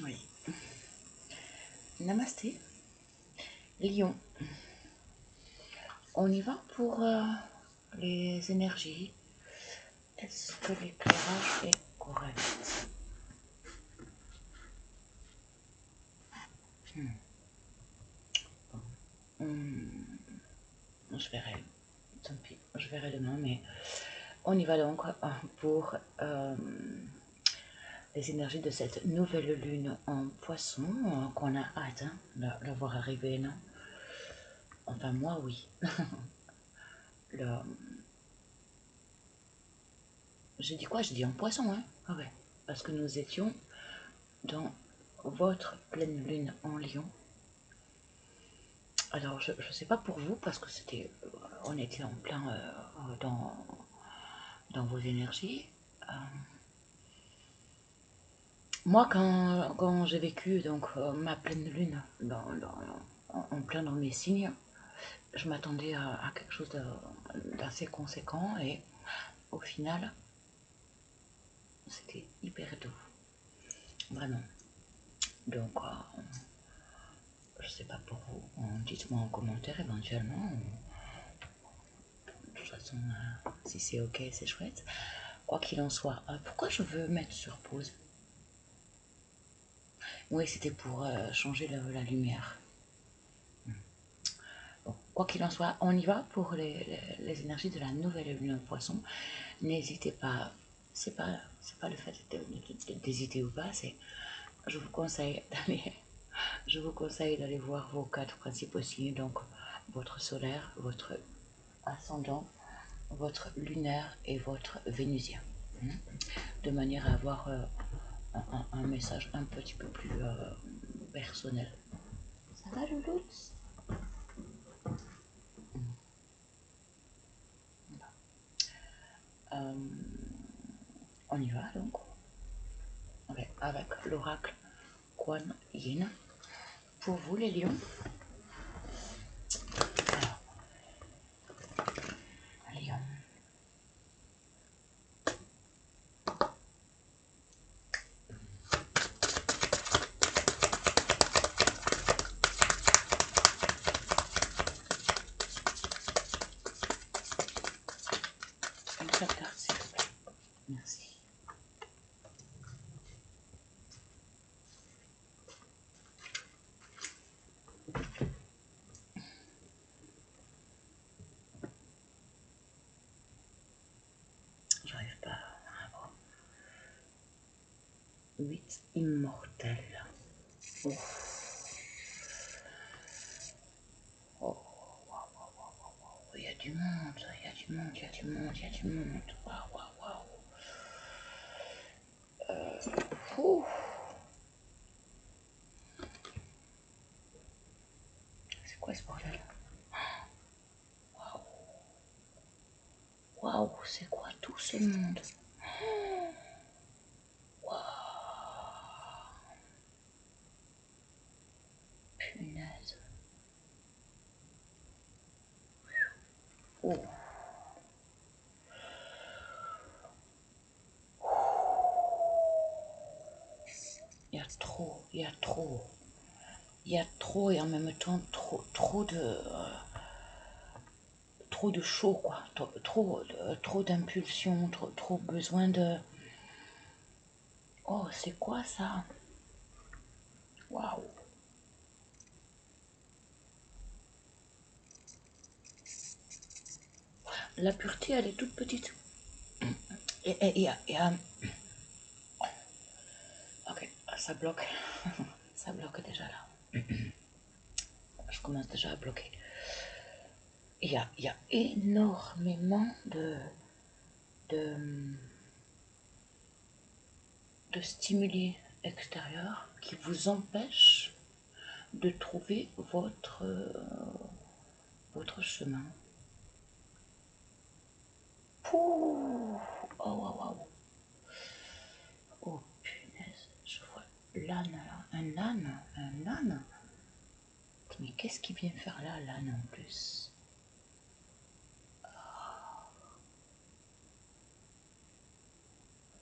Oui. Namasté. Lion. On y va pour les énergies. Est-ce que l'éclairage est correct? Je verrai. Tant pis, je verrai demain, mais on y va donc pour les énergies de cette nouvelle lune en poisson qu'on a hâte de la voir arriver, non? Enfin, moi, oui. J'ai dit quoi? J'ai dit en poisson, hein? Ah ouais. Parce que nous étions dans votre pleine lune en lion. Alors, je ne sais pas pour vous, parce que on était en plein dans vos énergies. Moi, quand j'ai vécu donc ma pleine lune en plein dans mes signes, je m'attendais à quelque chose d'assez conséquent et au final, c'était hyper doux. Vraiment. Donc, je sais pas pour vous. Dites-moi en commentaire éventuellement. De toute façon, si c'est ok, c'est chouette. Quoi qu'il en soit, pourquoi je veux mettre sur pause? Oui, c'était pour changer la lumière. Bon, quoi qu'il en soit, on y va pour les énergies de la nouvelle lune en poisson. N'hésitez pas, c'est pas le fait d'hésiter ou pas, c'est je vous conseille d'aller voir vos 4 principaux signes, donc votre solaire, votre ascendant, votre lunaire et votre vénusien, de manière à avoir un message un petit peu plus personnel. Ça va, Louloute? On y va donc avec l'oracle Kuan Yin. Pour vous les lions, alors, lion. Une seule carte, s'il vous plaît. Merci. J'arrive pas à voir. 8 immortels. Oh. Oh. Il y a du monde, il y a du monde, il y a du monde, il y a du monde. Waouh, waouh, waouh. C'est quoi ce bordel? Waouh. Waouh, c'est quoi tout ce monde? Waouh. Punaise. Oh. Il y a trop, il y a trop. Il y a trop et en même temps trop de chaud, quoi. Trop d'impulsion, trop besoin de... Oh, c'est quoi ça? Waouh. La pureté, elle est toute petite. Et ok, ça bloque. Ça bloque déjà là. Je commence déjà à bloquer. Il y a énormément de stimuli extérieurs qui vous empêchent de trouver votre chemin. Pouh. Oh, wow, wow. Oh, punaise, je vois l'âne là. Un âne, un âne. Mais qu'est-ce qu'il vient faire là, l'âne en plus?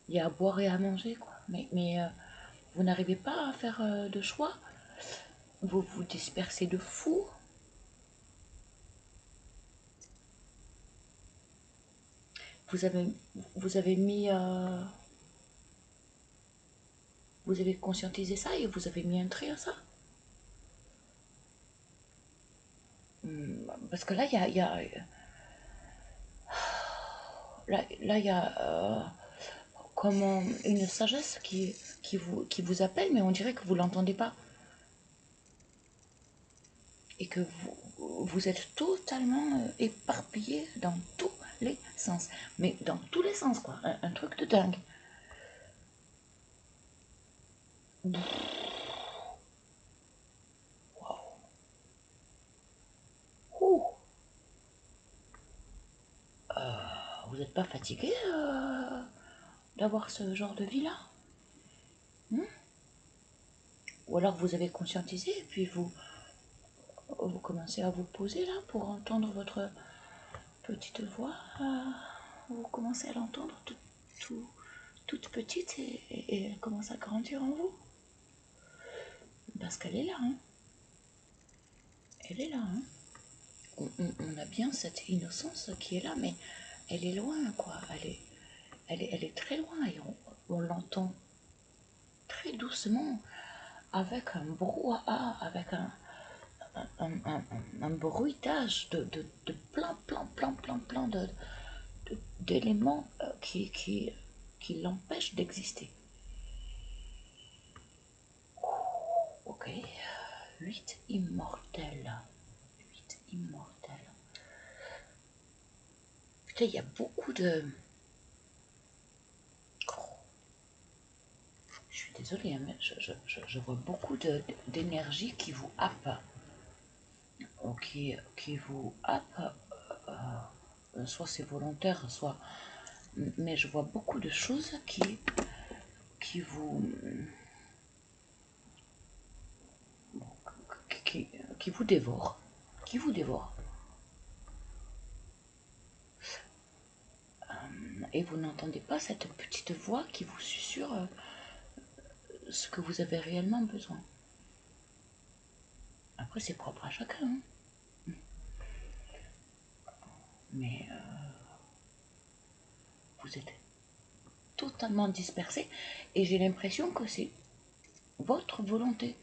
Il y a à boire et à manger, quoi. Mais Vous n'arrivez pas à faire de choix. Vous vous dispersez de fou. Vous avez, vous avez mis... vous avez conscientisé ça et vous avez mis un trait à ça. Parce que là, il y a là, il y a comme une sagesse qui vous appelle, mais on dirait que vous ne l'entendez pas. Et que vous êtes totalement éparpillé dans tous les sens. Mais dans tous les sens, quoi. Un truc de dingue. Wow. Vous n'êtes pas fatigué d'avoir ce genre de vie-là? Ou alors vous avez conscientisé et puis vous commencez à vous poser là pour entendre votre petite voix. Vous commencez à l'entendre toute petite et elle commence à grandir en vous. Parce qu'elle est là. Hein. Elle est là. Hein. On a bien cette innocence qui est là, mais elle est loin, quoi. Elle est très loin et on l'entend très doucement avec un brouhaha, avec un bruitage de plein d'éléments qui l'empêchent d'exister. Ok, 8 immortels. 8 immortels. Putain, il y a beaucoup de... Je suis désolée, hein, mais je vois beaucoup d'énergie qui vous happe. Qui vous happe. Soit c'est volontaire, soit... Mais je vois beaucoup de choses qui vous... Qui vous dévorent. Qui vous dévorent. Et vous n'entendez pas cette petite voix qui vous susurre ce que vous avez réellement besoin. Après, c'est propre à chacun. Hein. Mais vous êtes totalement dispersé et j'ai l'impression que c'est votre volonté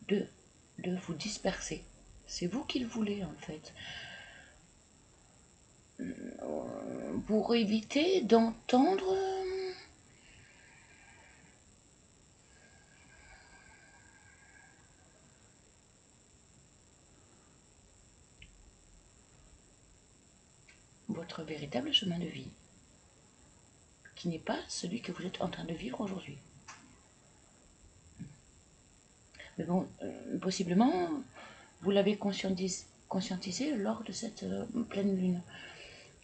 de vous disperser. C'est vous qui le voulez en fait. Pour éviter d'entendre votre véritable chemin de vie, qui n'est pas celui que vous êtes en train de vivre aujourd'hui. Mais bon, possiblement, vous l'avez conscientisé lors de cette pleine lune.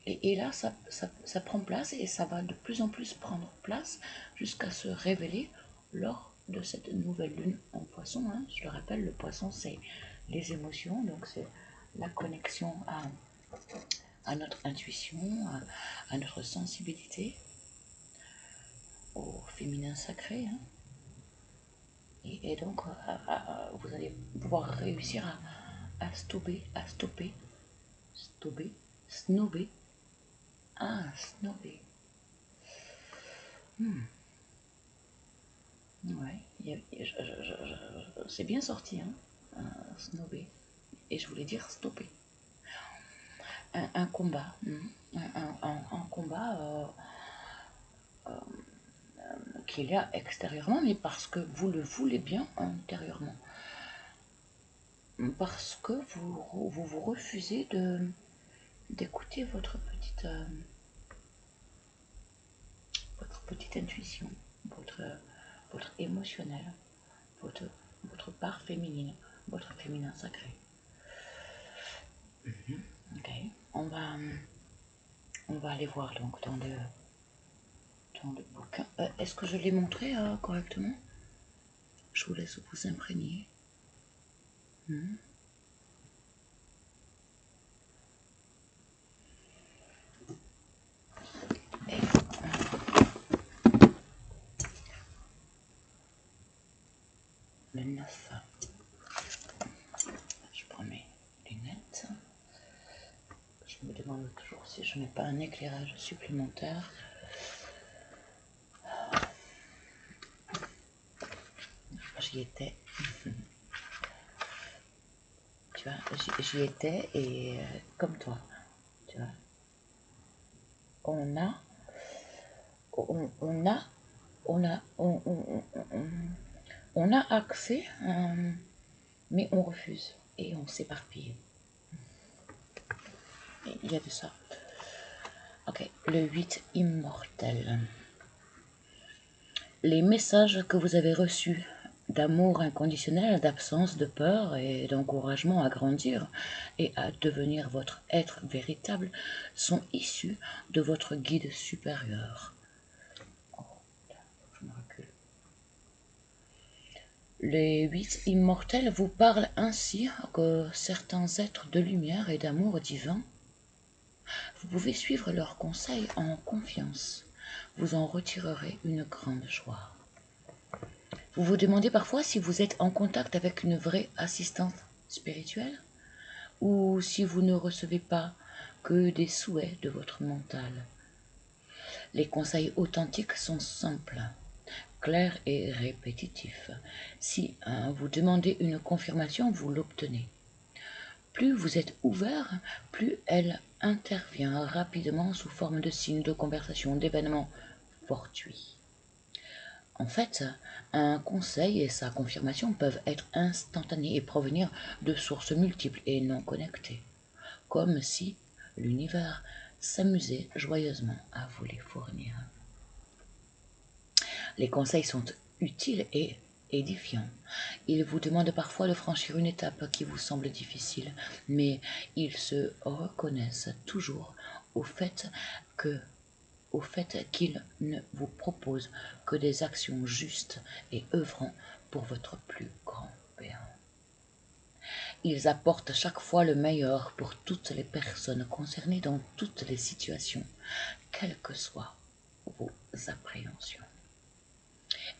Et là, ça prend place et ça va de plus en plus prendre place jusqu'à se révéler lors de cette nouvelle lune en poisson. Hein. Je le rappelle, le poisson, c'est les émotions, donc c'est la connexion à notre intuition, à notre sensibilité, au féminin sacré. Hein. Et donc, vous allez pouvoir réussir à stopper, snobber. Ah, snobber. Ouais, c'est bien sorti, hein, snobber. Et je voulais dire stopper. Un combat, un combat qui est là extérieurement, mais parce que vous le voulez bien intérieurement. Parce que vous refusez d'écouter votre petite intuition, votre émotionnel, votre part féminine, votre féminin sacré. Ok, on va aller voir donc dans le bouquin. Est-ce que je l'ai montré correctement? Je vous laisse vous imprégner. Et si je n'ai pas un éclairage supplémentaire. J'y étais. Tu vois, j'y étais et comme toi, tu vois. On a, on a accès, mais on refuse et on s'éparpille. Il y a de ça. Ok, le 8 immortel. Les messages que vous avez reçus d'amour inconditionnel, d'absence de peur et d'encouragement à grandir et à devenir votre être véritable sont issus de votre guide supérieur. Oh, je me recule. Les 8 immortels vous parlent ainsi que certains êtres de lumière et d'amour divin. Vous pouvez suivre leurs conseils en confiance. Vous en retirerez une grande joie. Vous vous demandez parfois si vous êtes en contact avec une vraie assistante spirituelle ou si vous ne recevez pas que des souhaits de votre mental. Les conseils authentiques sont simples, clairs et répétitifs. Si vous demandez une confirmation, vous l'obtenez. Plus vous êtes ouvert, plus elle intervient rapidement sous forme de signes, de conversation, d'événements fortuits. En fait, un conseil et sa confirmation peuvent être instantanés et provenir de sources multiples et non connectées, comme si l'univers s'amusait joyeusement à vous les fournir. Les conseils sont utiles et édifiants. Ils vous demandent parfois de franchir une étape qui vous semble difficile, mais ils se reconnaissent toujours au fait qu'ils ne vous proposent que des actions justes et œuvrant pour votre plus grand bien. Ils apportent chaque fois le meilleur pour toutes les personnes concernées dans toutes les situations, quelles que soient vos appréhensions.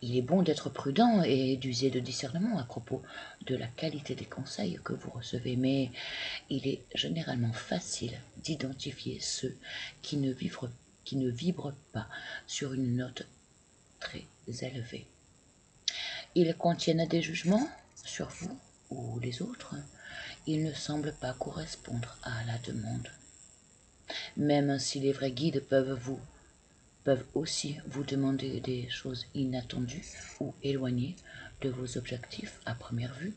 Il est bon d'être prudent et d'user de discernement à propos de la qualité des conseils que vous recevez, mais il est généralement facile d'identifier ceux qui ne vibrent pas sur une note très élevée. Ils contiennent des jugements sur vous ou les autres. Ils ne semblent pas correspondre à la demande. Même si les vrais guides peuvent aussi vous demander des choses inattendues ou éloignées de vos objectifs à première vue,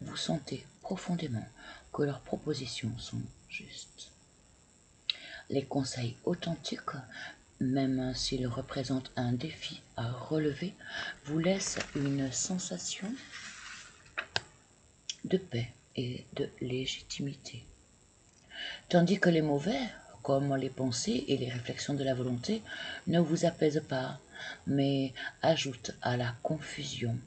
vous sentez profondément que leurs propositions sont justes. Les conseils authentiques, même s'ils représentent un défi à relever, vous laissent une sensation de paix et de légitimité. Tandis que les mauvais, comme les pensées et les réflexions de la volonté, ne vous apaisent pas, mais ajoutent à la confusion.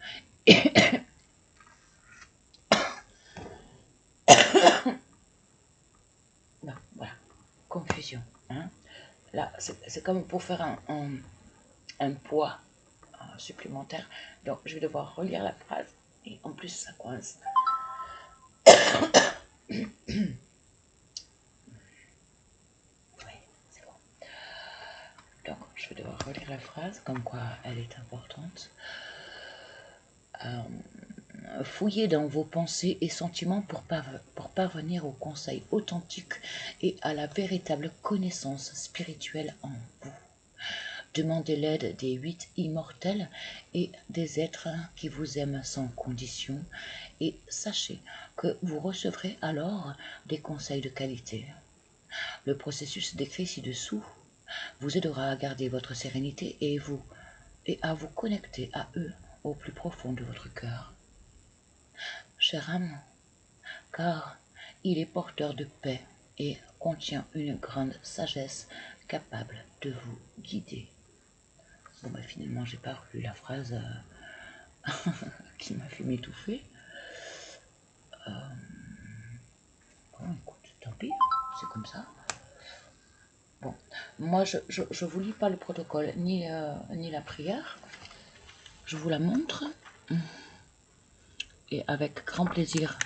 Non, voilà, confusion. Hein. Là, c'est comme pour faire un poids supplémentaire. Donc, je vais devoir relire la phrase. Et en plus, ça coince. Oui, c'est bon. Donc, je vais devoir relire la phrase, comme quoi elle est importante. Fouillez dans vos pensées et sentiments pour parvenir au conseil authentique et à la véritable connaissance spirituelle en vous. Demandez l'aide des 8 immortels et des êtres qui vous aiment sans condition et sachez que vous recevrez alors des conseils de qualité. Le processus décrit ci-dessous vous aidera à garder votre sérénité et à vous connecter à eux au plus profond de votre cœur. Chère âme, car il est porteur de paix et contient une grande sagesse capable de vous guider. Bon, bah, finalement, j'ai pas relu la phrase qui m'a fait m'étouffer. Bon, écoute, tant pis, c'est comme ça. Bon, moi, je vous lis pas le protocole ni la prière. Je vous la montre. Et avec grand plaisir,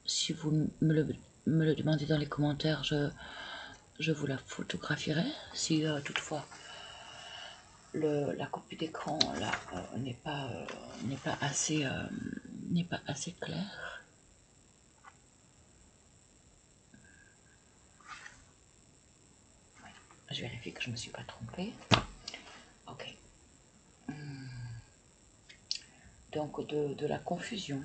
si vous me le demandez dans les commentaires, je vous la photographierai si toutefois la copie d'écran là n'est pas assez claire. Je vérifie que je ne me suis pas trompée. Ok. Donc de la confusion.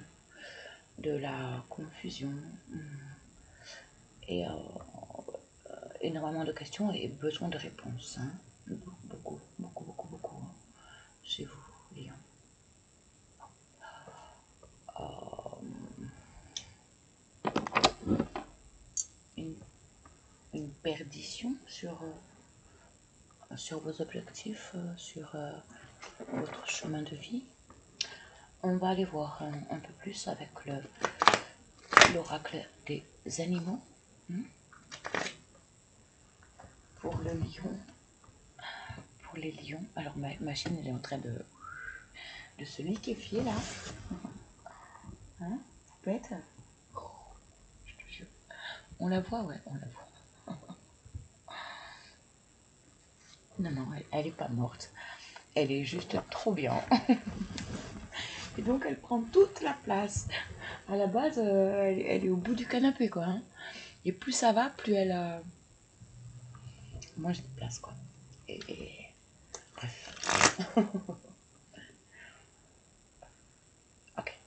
Et énormément de questions et besoin de réponses. Hein. Beaucoup hein, chez vous, Lion. Une perdition sur vos objectifs, sur votre chemin de vie. On va aller voir un peu plus avec l'oracle des animaux. Pour le lion, pour les lions. Alors ma machine elle est en train de se liquéfier là. Hein, bête. Je te jure. On la voit, ouais, on la voit. Non, non, elle est pas morte. Elle est juste trop bien. Et donc elle prend toute la place. À la base, elle est au bout du canapé, quoi. Hein. Et plus ça va, plus elle mange de place, quoi. Et bref. Ok.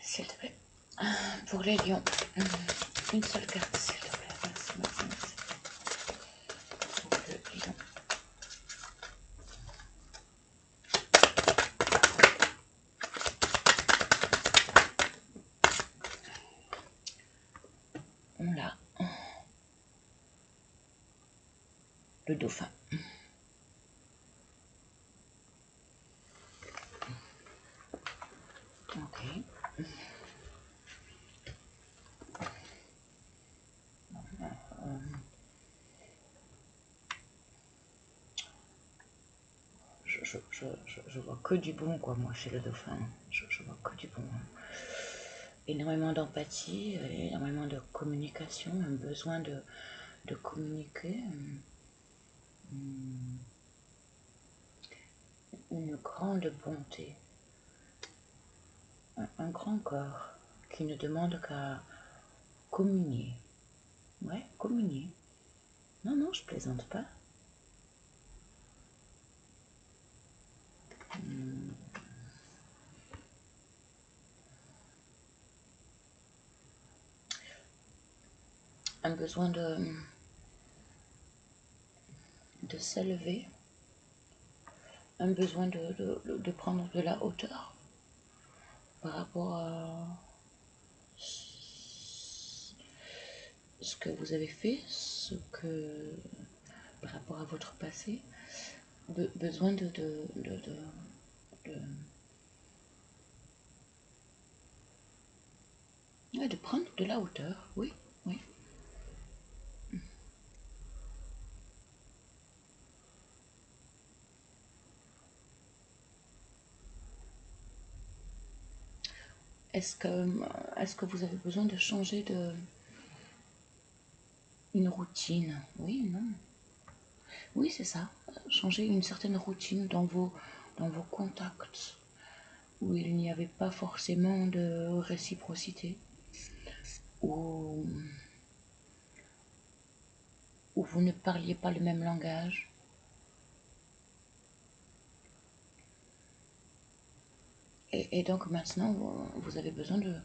S'il te plaît. Pour les lions, une seule carte, s'il te plaît. Merci, merci, merci. Pour le lion. On l'a. Le dauphin. Ok. Je vois que du bon, quoi, moi, chez le dauphin. Je vois que du bon. Énormément d'empathie, énormément de communication, un besoin de communiquer. Une grande bonté. Un grand corps qui ne demande qu'à communier. Ouais, communier. Non, non, je plaisante pas. Un besoin de s'élever, un besoin de prendre de la hauteur par rapport à ce que vous avez fait, par rapport à votre passé, besoin de prendre de la hauteur, oui, oui. Est-ce que vous avez besoin de changer une routine? Oui, non. Oui, c'est ça. Changer une certaine routine dans vos contacts où il n'y avait pas forcément de réciprocité, où vous ne parliez pas le même langage. Et donc maintenant, vous avez besoin de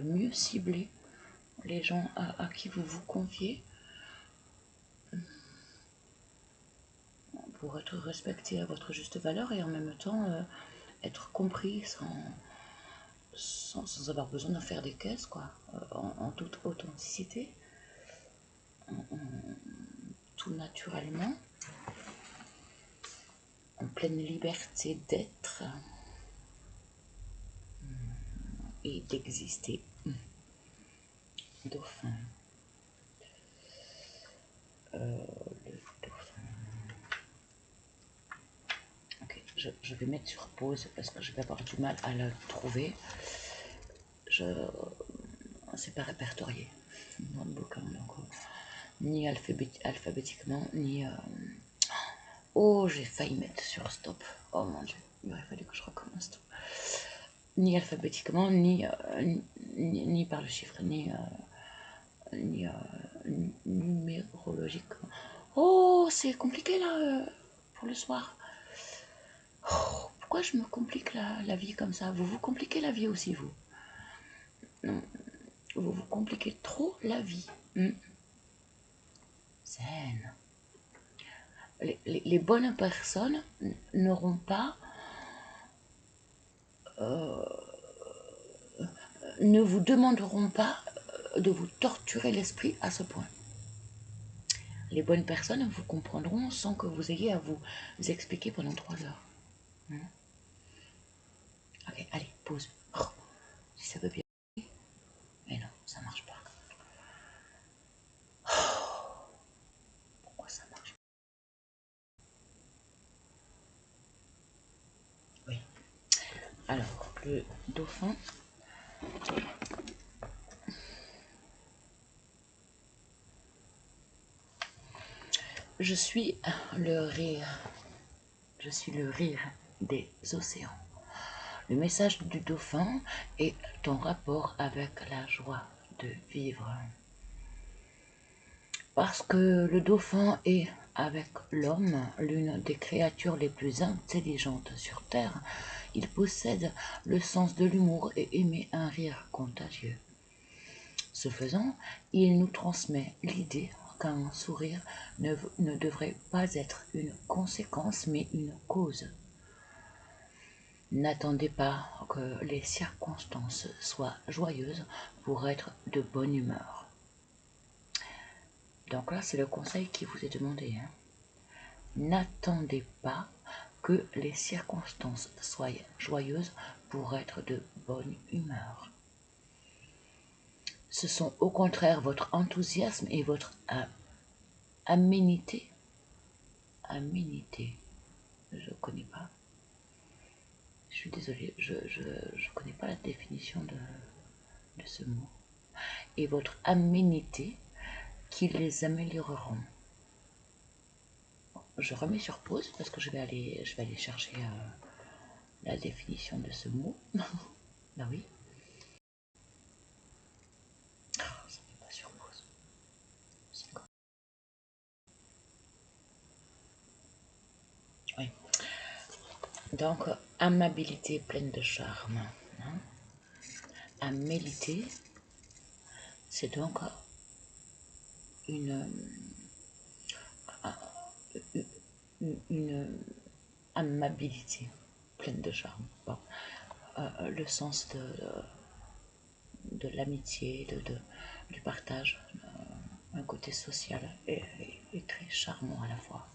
mieux cibler les gens à qui vous vous confiez pour être respecté à votre juste valeur et en même temps être compris sans avoir besoin d'en faire des caisses, quoi, en toute authenticité, tout naturellement, en pleine liberté d'être et d'exister. Dauphin. Le dauphin. Ok, je vais mettre sur pause parce que je vais avoir du mal à le trouver. c'est pas répertorié dans le bouquin, donc ni alphabétiquement, ni... Oh, j'ai failli mettre sur stop. Oh mon dieu, il aurait fallu que je recommence tout. Ni alphabétiquement, ni par le chiffre, ni numérologiquement. Oh, c'est compliqué là pour le soir. Oh, pourquoi je me complique la vie comme ça? Vous vous compliquez la vie aussi, vous? Non, vous vous compliquez trop la vie. Zen. Les bonnes personnes n'auront pas... ne vous demanderont pas de vous torturer l'esprit à ce point. Les bonnes personnes vous comprendront sans que vous ayez à vous expliquer pendant 3 heures. Ok, allez, pause. Oh, si ça veut bien. Mais non, ça marche pas. Oh, pourquoi ça marche pas? Oui. Alors, le dauphin. Je suis le rire. Je suis le rire des océans. Le message du dauphin est en rapport avec la joie de vivre. Parce que le dauphin est, avec l'homme, l'une des créatures les plus intelligentes sur Terre, il possède le sens de l'humour et émet un rire contagieux. Ce faisant, il nous transmet l'idée qu'un sourire ne devrait pas être une conséquence mais une cause. N'attendez pas que les circonstances soient joyeuses pour être de bonne humeur. Donc là, c'est le conseil qui vous est demandé. N'attendez pas que les circonstances soient joyeuses pour être de bonne humeur. Ce sont au contraire votre enthousiasme et votre aménité. Aménité, je ne connais pas. Je suis désolée, je ne connais pas la définition de ce mot. Et votre aménité qui les amélioreront. Je remets sur pause parce que je vais aller chercher la définition de ce mot. Ben oui. Oh, ça ne met pas sur pause. Oui. Donc, amabilité pleine de charme. Amélité, c'est donc une amabilité pleine de charme. Bon. Le sens de l'amitié, du partage, un côté social et très charmant à la fois.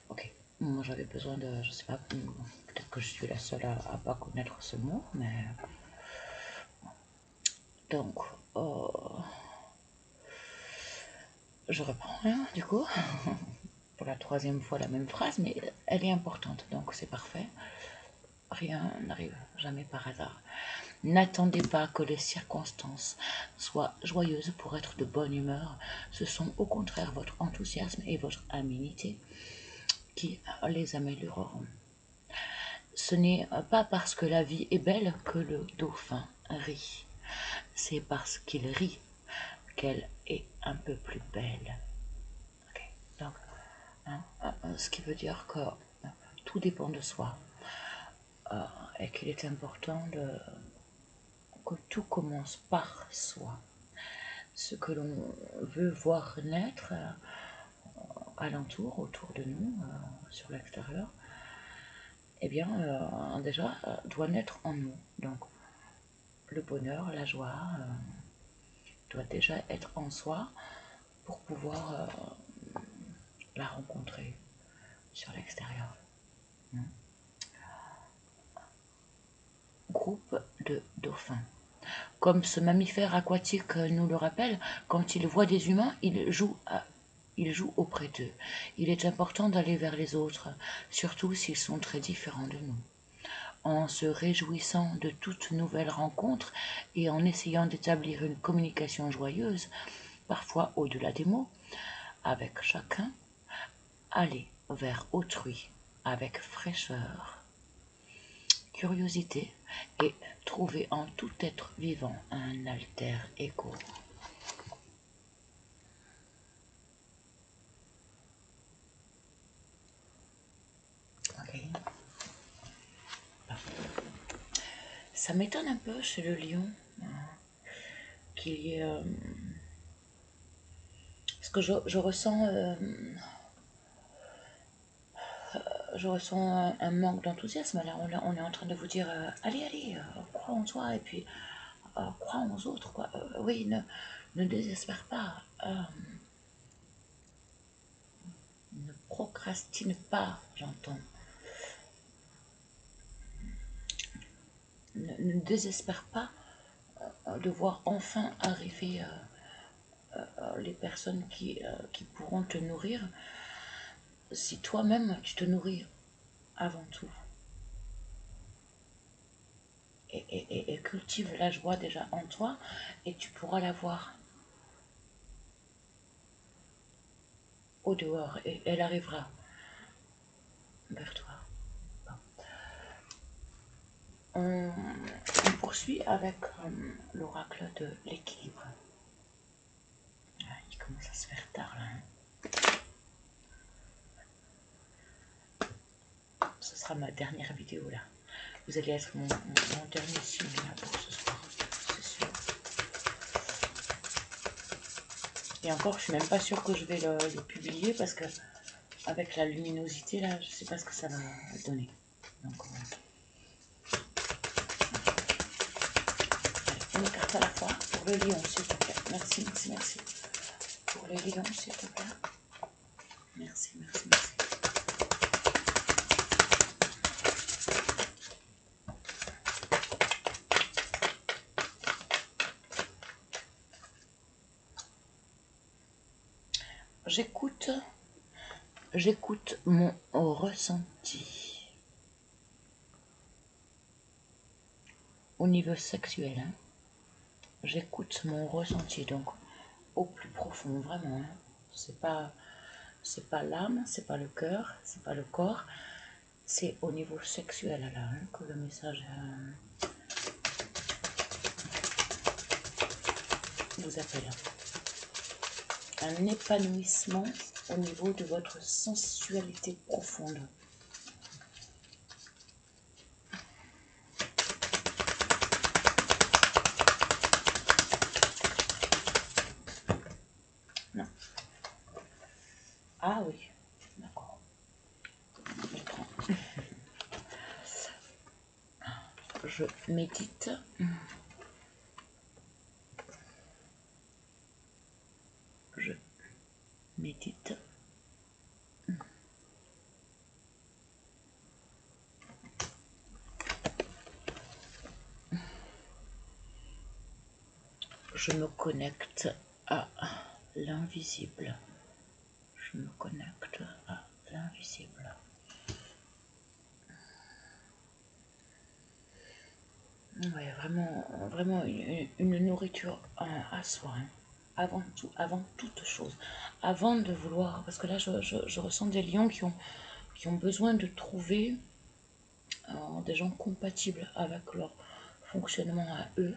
Ok, moi j'avais besoin de, je sais pas, peut-être que je suis la seule à pas connaître ce mot, mais donc je reprends du coup pour la 3e fois la même phrase, mais elle est importante, donc c'est parfait. Rien n'arrive jamais par hasard. N'attendez pas que les circonstances soient joyeuses pour être de bonne humeur. Ce sont au contraire votre enthousiasme et votre aménité qui les amélioreront. Ce n'est pas parce que la vie est belle que le dauphin rit. C'est parce qu'il rit qu'elle est un peu plus belle. Okay. Donc, ce qui veut dire que tout dépend de soi. Et qu'il est important que tout commence par soi. Ce que l'on veut voir naître alentour, autour de nous, sur l'extérieur, eh bien, déjà, doit naître en nous. Donc, le bonheur, la joie, doit déjà être en soi pour pouvoir la rencontrer sur l'extérieur. Groupe de dauphins. Comme ce mammifère aquatique nous le rappelle, quand il voit des humains, il joue auprès d'eux. Il est important d'aller vers les autres, surtout s'ils sont très différents de nous. en se réjouissant de toute nouvelle rencontre et en essayant d'établir une communication joyeuse, parfois au-delà des mots, avec chacun, allez vers autrui avec fraîcheur, curiosité et trouvez en tout être vivant un alter ego. Okay. Ça m'étonne un peu chez le lion qu'il y ait... parce que je ressens un manque d'enthousiasme. Là, on est en train de vous dire allez, allez, crois en toi et puis crois aux autres. Quoi. Oui, ne désespère pas. Ne procrastine pas, j'entends. Ne désespère pas de voir enfin arriver les personnes qui pourront te nourrir si toi-même tu te nourris avant tout. Et cultive la joie déjà en toi et tu pourras la voir au dehors et elle arrivera vers toi. On poursuit avec l'oracle de l'équilibre. Il commence à se faire tard là. Ce sera ma dernière vidéo là. Vous allez être mon dernier signe là pour ce soir, c'est sûr. Et encore, je suis même pas sûre que je vais le publier parce que avec la luminosité là, je sais pas ce que ça va donner. Donc, une carte à la fois pour le lion, s'il te plaît. Merci, merci, merci. Pour le lion, s'il te plaît. Merci, merci, merci. J'écoute mon ressenti au niveau sexuel. Hein. J'écoute mon ressenti, donc au plus profond, vraiment. Hein. C'est pas l'âme, c'est pas le cœur, c'est pas le corps, c'est au niveau sexuel là hein, que le message vous appelle. Un épanouissement au niveau de votre sensualité profonde. Non. Ah oui, d'accord. Je médite. Je médite. Je me connecte à l'invisible. Je me connecte à l'invisible. Oui, vraiment une nourriture à soi. Hein. Avant toute chose. Avant de vouloir, parce que là je ressens des lions qui ont besoin de trouver des gens compatibles avec leur fonctionnement à eux.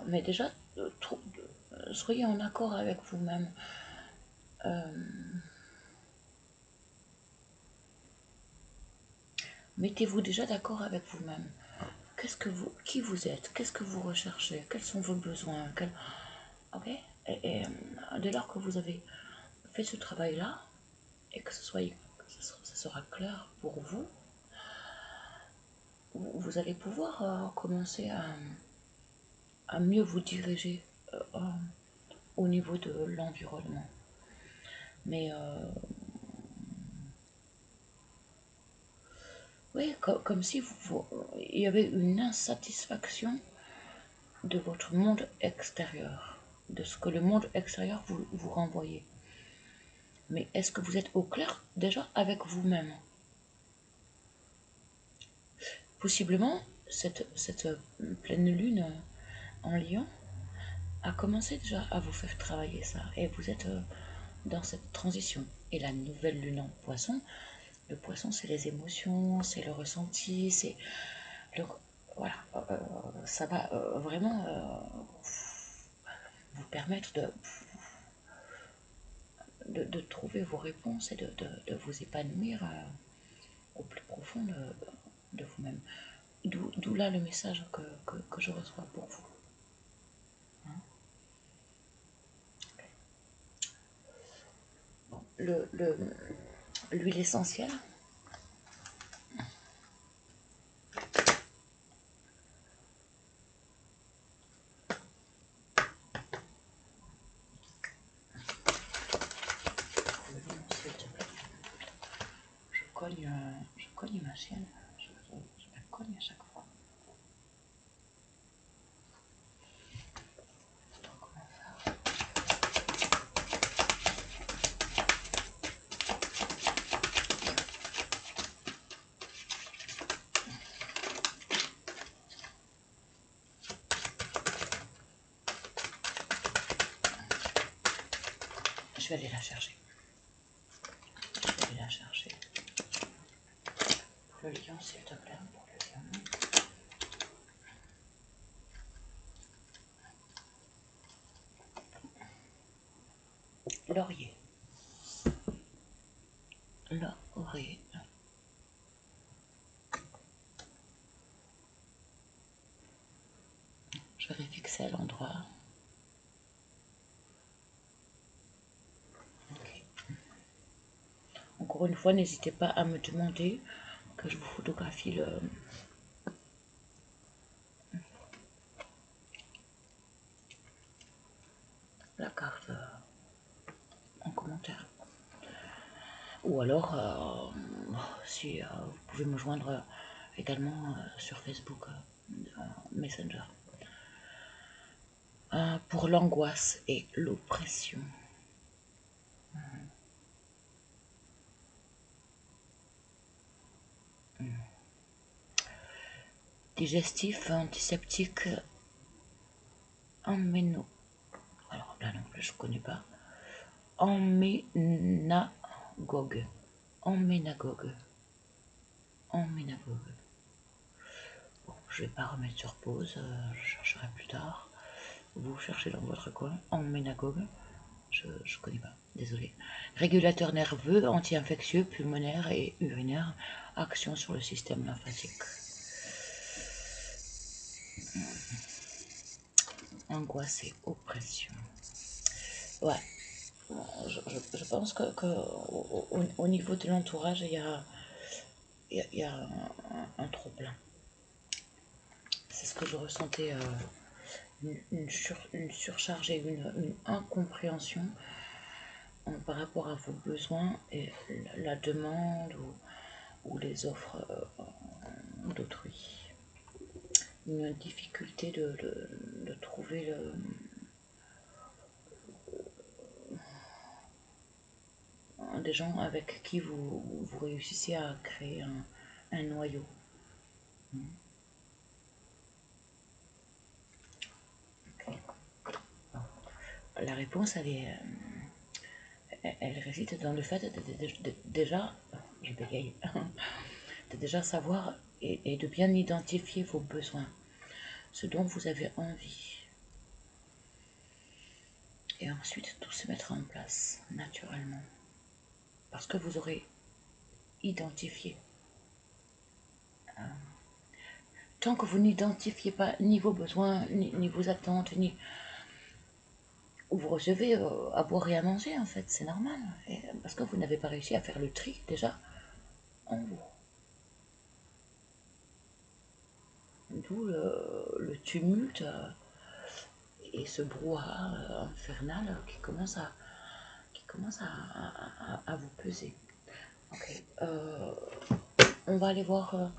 Mais déjà, soyez en accord avec vous-même. Mettez-vous déjà d'accord avec vous-même. Qui vous êtes? Qu'est-ce que vous recherchez? Quels sont vos besoins? Ok. Et dès lors que vous avez fait ce travail-là, et que ça sera clair pour vous, vous allez pouvoir commencer à mieux vous diriger au niveau de l'environnement. Mais oui, comme si il y avait une insatisfaction de votre monde extérieur, de ce que le monde extérieur vous renvoyait. Mais est-ce que vous êtes au clair déjà avec vous-même? possiblement, cette pleine lune en Lion a commencé déjà à vous faire travailler ça. Et vous êtes dans cette transition. Et la nouvelle lune en Poisson, le Poisson, c'est les émotions, c'est le ressenti, c'est le... Voilà, ça va vraiment vous permettre de trouver vos réponses et de vous épanouir au plus profond de vous-même. D'où là le message que je reçois pour vous. Hein? Bon, l'huile essentielle. Je cogne ma chienne, je la cogne à chaque fois. Comment faire? Je vais aller la chercher. Je vais aller la chercher. Pour le lion, s'il te plaît, pour le lion. Laurier. Laurier. Je vérifie que c'est à l'endroit. Okay. Encore une fois, n'hésitez pas à me demander que je vous photographie la carte en commentaire. Ou alors, si vous pouvez me joindre également sur Facebook Messenger. Pour l'angoisse et l'oppression. Digestif, antiseptique, emméno. Alors là non plus, je ne connais pas. Emménagogue. Emménagogue. Emménagogue. Bon, je ne vais pas remettre sur pause, je chercherai plus tard. Vous cherchez dans votre coin. Emménagogue. Je ne connais pas, désolé. Régulateur nerveux, anti-infectieux, pulmonaire et urinaire. Action sur le système lymphatique. Angoisse et oppression. Ouais. Je pense que au niveau de l'entourage, il y a un trop plein. C'est ce que je ressentais, une surcharge et une incompréhension par rapport à vos besoins et la demande ou les offres d'autrui. Une difficulté de trouver des gens avec qui vous réussissez à créer un noyau. Okay. La réponse, elle réside dans le fait de déjà, je bégaye, de déjà savoir et de bien identifier vos besoins, ce dont vous avez envie. Et ensuite, tout se mettra en place naturellement. Parce que vous aurez identifié. Tant que vous n'identifiez pas ni vos besoins, ni vos attentes, ni... Vous recevez à boire et à manger, en fait, c'est normal. Parce que vous n'avez pas réussi à faire le tri, déjà, en vous. D'où le tumulte et ce brouhaha infernal qui commence à vous peser. Ok, on va aller voir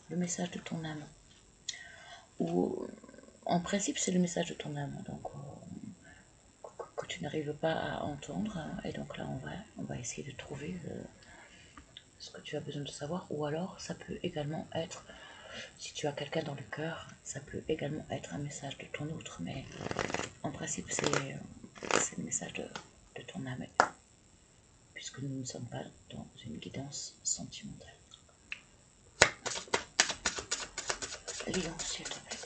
le message de ton âme. Ou, en principe, c'est le message de ton âme, donc que tu n'arrives pas à entendre. Et donc là, on va essayer de trouver ce que tu as besoin de savoir. Ou alors, ça peut également être Si tu as quelqu'un dans le cœur, ça peut également être un message de ton autre, mais en principe, c'est le message de ton âme, puisque nous ne sommes pas dans une guidance sentimentale. Lion, s'il te plaît.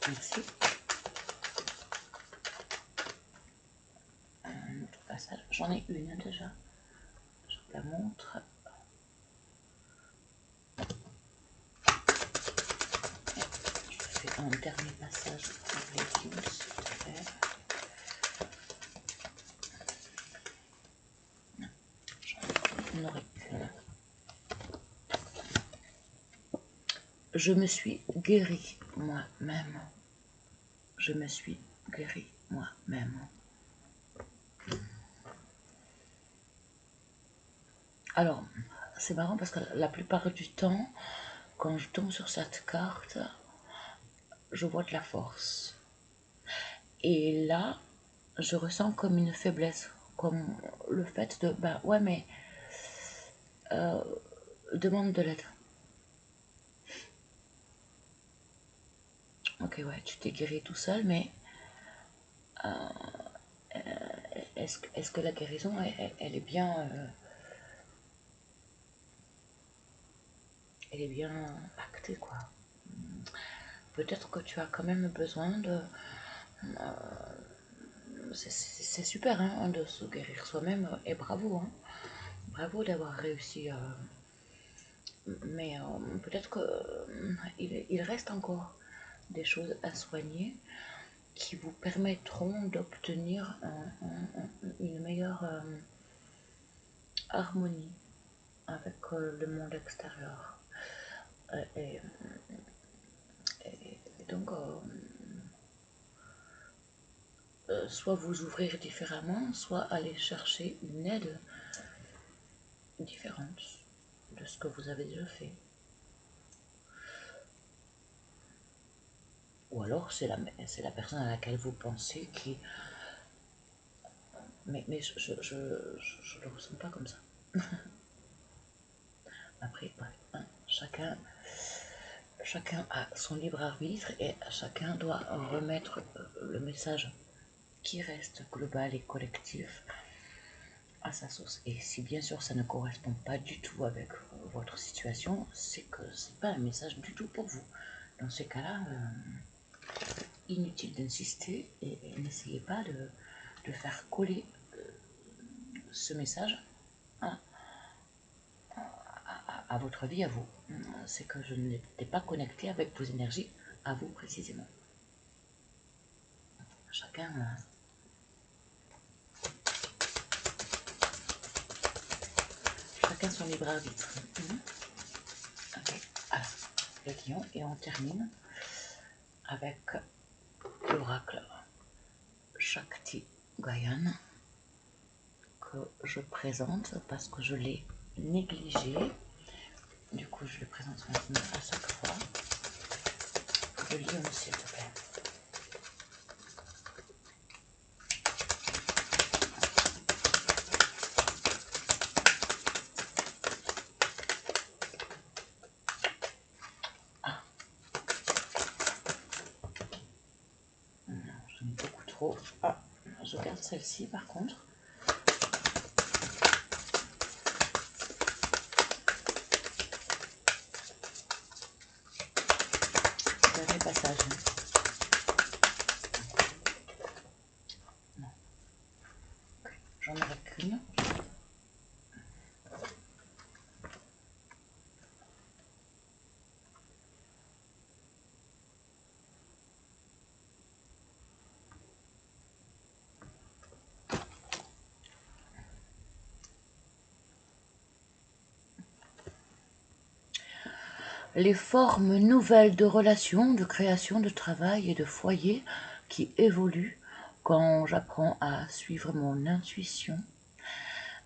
Merci. Un autre passage. J'en ai une déjà. Je vous la montre. Je fais un dernier passage pour les lions, s'il te plaît. J'en aurais qu'une. Je me suis guérie moi-même. Je me suis guérie moi-même. Alors, c'est marrant parce que la plupart du temps, quand je tombe sur cette carte, je vois de la force. Et là, je ressens comme une faiblesse, comme le fait de, bah ouais, mais demande de l'aide. Ok, ouais, tu t'es guéri tout seul, mais est-ce que la guérison, elle est bien... elle est bien actée, quoi. Peut-être que tu as quand même besoin de... c'est super, hein, de se guérir soi-même, et bravo, hein. Bravo d'avoir réussi. Mais peut-être qu'il reste encore des choses à soigner qui vous permettront d'obtenir une meilleure harmonie avec le monde extérieur. Et donc, soit vous ouvrir différemment, soit aller chercher une aide différente de ce que vous avez déjà fait. Ou alors c'est la personne à laquelle vous pensez qui... Mais je le ressens pas comme ça. Après, bref, hein, chacun a son libre arbitre et chacun doit remettre le message qui reste global et collectif à sa sauce. Et si bien sûr ça ne correspond pas du tout avec votre situation, c'est que c'est pas un message du tout pour vous. Dans ces cas-là, inutile d'insister et n'essayez pas de faire coller ce message à votre vie, à vous. C'est que je n'étais pas connecté avec vos énergies, à vous précisément. Chacun son libre arbitre. Okay. Alors, le lion, et on termine avec l'oracle Shakti Gayan que je présente parce que je l'ai négligé. Du coup, je le présente maintenant à chaque fois. Le lion, s'il te plaît. Ah. Non, j'en ai beaucoup trop. Ah, je garde celle-ci par contre. Dernier passage. Non. Okay. J'en aurai qu'une. Les formes nouvelles de relations, de création, de travail et de foyer qui évoluent quand j'apprends à suivre mon intuition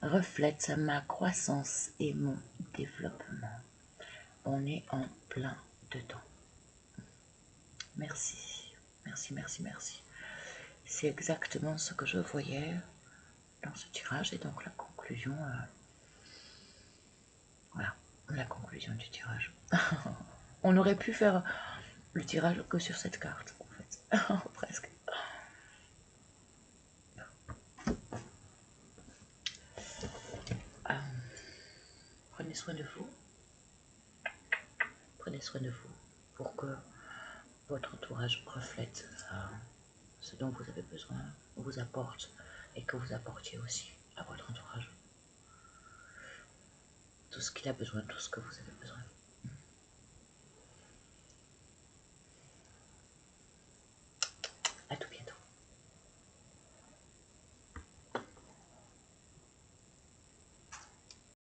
reflètent ma croissance et mon développement. On est en plein dedans. Merci, merci, merci, merci. C'est exactement ce que je voyais dans ce tirage et donc la conclusion, voilà. la conclusion du tirage. On aurait pu faire le tirage que sur cette carte, en fait. Presque. Prenez soin de vous. Prenez soin de vous pour que votre entourage reflète ce dont vous avez besoin, vous apporte et que vous apportiez aussi à votre entourage tout ce qu'il a besoin, tout ce que vous avez besoin.